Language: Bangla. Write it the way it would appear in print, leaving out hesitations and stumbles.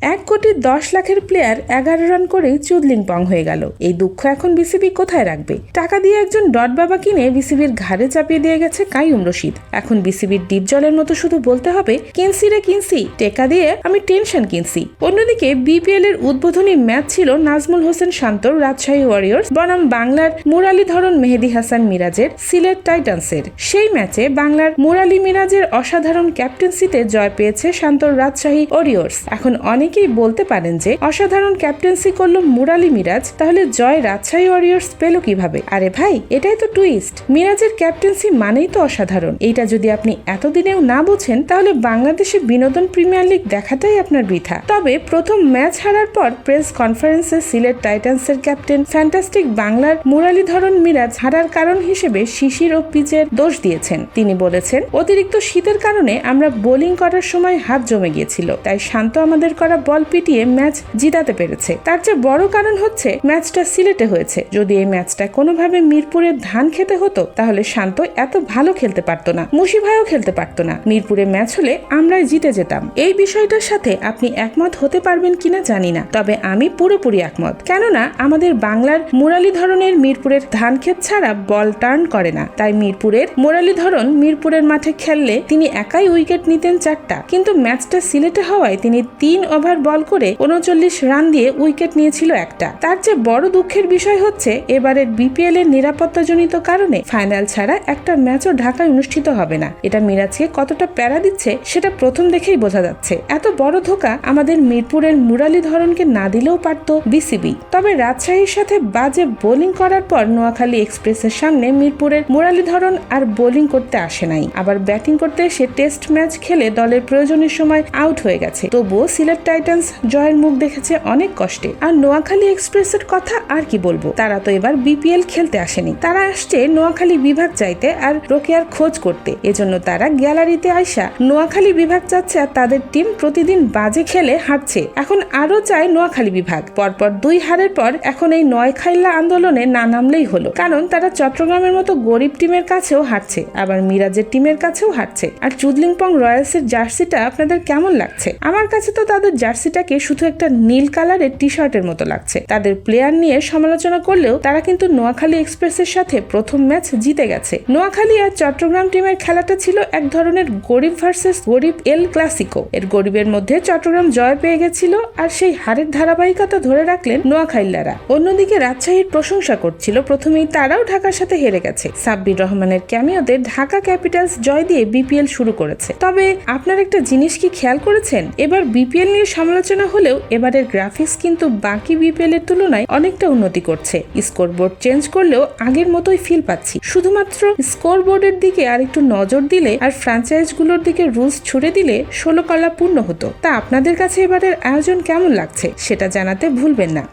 1,10,00,000-এর প্লেয়ার 11 রান করেই চুদলিং পং হয়ে গেল। এই দুঃখ এখন বিসিবি কোথায় রাখবে? টাকা দিয়ে একজন ডট বাবা কিনে বিসিবির ঘাড়ে চাপিয়ে দিয়ে গেছে কাইয়ুম রশিদ। এখন বিসিবির ডিপ জলের মতো শুধু বলতে হবে, কিনছি রে কিনছি, টেকা দিয়ে আমি টেনশন কিনছি। অন্যদিকে বিপিএল এর উদ্বোধনী ম্যাচ ছিল নাজমুল হোসেন শান্তর রাজশাহী ওয়ারিয়র্স বনাম বাংলার মুরালীধরন মেহেদী হাসান মিরাজের সিলেট টাইটান্সের। সেই ম্যাচে বাংলার মুরালী মিরাজের অসাধারণ ক্যাপ্টেন্সিতে জয় পেয়েছে শান্তর রাজশাহী ওয়ারিয়র্স। এখন অনেকেই বলতে পারেন যে অসাধারণ ক্যাপ্টেন্সি করলো মুরালী মিরাজ, তাহলে জয় রাজশাহী ওয়ারিয়র্স পেল কিভাবে? আরে ভাই, এটাই তো টুইস্ট। মিরাজের ক্যাপ্টেন্সি মানেই তো অসাধারণ। এইটা যদি আপনি এতদিনেও না বোঝেন, তাহলে বাংলাদেশে বিনোদন প্রিমিয়ার লিগ দেখাটাই আপনার বৃথা। তবে প্রথম ম্যাচ হারার পর প্রেস কনফারেন্সে সিলেট টাইটান্সের ক্যাপ্টেন ফ্যান্টাস্টিক বাংলার মুরালীধরন মিরাজ হারার কারণ হিসেবে শিশির ও পিচের দোষ দিয়েছেন। তিনি বলেছেন, অতিরিক্ত শীতের কারণে আমরা বোলিং করার সময় হাত জমে গিয়েছিল, তাই শান্ত আমাদের করা বল পিটিয়ে ম্যাচ জিতাতে পেরেছে। তার চেয়ে বড় কারণ হচ্ছে ম্যাচটা সিলেটে হয়েছে। যদি এই ম্যাচটা কোনোভাবে মিরপুরের ধান খেতে হতো, তাহলে শান্ত এত ভালো খেলতে পারতো না, মুশি ভাইও খেলতে পারতো না। মিরপুরে ম্যাচ হলে আমরাই জিতে যেতাম। এই বিষয়টার সাথে আপনি একমত হতে পারবেন কিনা জানি না, তবে আমি পুরোপুরি একমত। কেননা আমাদের বাংলার মুরালীধরনের মিরপুরের ধান ক্ষেত ছাড়া বল টার্ন করে না, তাই মিরপুরের মুরালীধরন মিরপুরের মাঠে খেললে তিনি একাই উইকেট নিতেন 4টা, কিন্তু ম্যাচটা সিলেটে হওয়ায় তিনি 3 ওভার বল করে 39 রান দিয়ে উইকেট নিয়েছিল 1টা। তার চেয়ে বড় দুঃখের বিষয় হচ্ছে এবারের বিপিএল এর নিরাপত্তাজনিত কারণে ফাইনাল ছাড়া একটা ম্যাচও ঢাকায় অনুষ্ঠিত হবে না। এটা মিরাজকে কতটা প্যারা দিচ্ছে সেটা প্রথম দেখেই বোঝা যাচ্ছে। এত বড় ধোঁকা আমাদের মিরপুরের মুরালীধরনকে না দিলেও পারত বিসিবি। তবে রাজশাহীর সাথে বাজে বোলিং করার পর নোয়াখালী এক্সপ্রেসের সামনে মিরপুরের মুরালীধরন আর বোলিং করতে আসে নাই, আবার ব্যাটিং করতে সে টেস্ট ম্যাচ খেলে দলের প্রয়োজনের সময় আউট হয়ে গেছে। তবুও সিলেট টাইটান্স জয়ের মুখ দেখেছে অনেক কষ্টে। আর নোয়াখালী এক্সপ্রেসের কথা আর কি বলবো, তারা তো এবার বিপিএল খেলতে আসেনি, তারা আসছে নোয়াখালী বিভাগ চাইতে আর রোকেয়ার খোঁজ করতে। এজন্য তারা গ্যালারিতে আইসা নোয়াখালী বিভাগ চাচ্ছে, আর তাদের টিম প্রতিদিন বাজে খেলে হারছে। এখন আরো চায় নোয়াখালী বিভাগ। পরপর 2 হারের পর এখন এই নয়খাইল্লা আন্দোলনে না নামলেই হলো, কারণ তারা চট্টগ্রামের মতো গরিব টিমের কাছেও হারছে, আবার মিরাজের টিমের কাছেও হারছে। আর চুদলিংপং রয়্যালসের জার্সিটা আপনাদের কেমন লাগছে? আমার কাছে তো তাদের জার্সিটাকে শুধু একটা নীল কালারের টি শার্টের মতো লাগছে। তাদের প্লেয়ার নিয়ে সমালোচনা করলেও তারা কিন্তু নোয়াখালী এক্সপ্রেসের সাথে প্রথম ম্যাচ জিতে গেছে। নোয়াখালী আর চট্টগ্রাম টিমের খেলাটা ছিল এক ধরনের গরিব ভার্সেস গরিব এল ক্লাসিকো। এর গরিবের মধ্যে চট্টগ্রাম জয় পেয়ে গেছিল, আর সেই হারের ধারাবাহিকতা ধরে রাখলেন নোয়াখাইল্লারা। অন্যদিকে রাজশাহীর প্রশংসা করছিল, প্রথমেই তারাও ঢাকার সাথে হেরে গেছে। সাব্বির রহমানের ক্যামিওতে ঢাকা ক্যাপিটালস জয় দিয়ে বিপিএল শুরু করেছে। তবে আপনার একটা জিনিস কি খেয়াল করেছেন, এবার বিপিএল নিয়ে সমালোচনা হলেও এবারের গ্রাফিক্স কিন্তু বাকি বিপিএল এর তুলনায় অনেকটা উন্নতি করছে। স্কোরবোর্ড চেঞ্জ করলেও আগের মতোই ফিল পাচ্ছি। শুধুমাত্র স্কোরবোর্ডের দিকে আর একটু নজর দিলে আর ফ্র্যাঞ্চাইজগুলোর দিকে রুলস ছুড়ে দিলে 16 কলা পূর্ণ হতো। তা আপনাদের কাছে এবারের আয়োজন কেমন লাগছে সেটা জানাতে ভুলবেন না।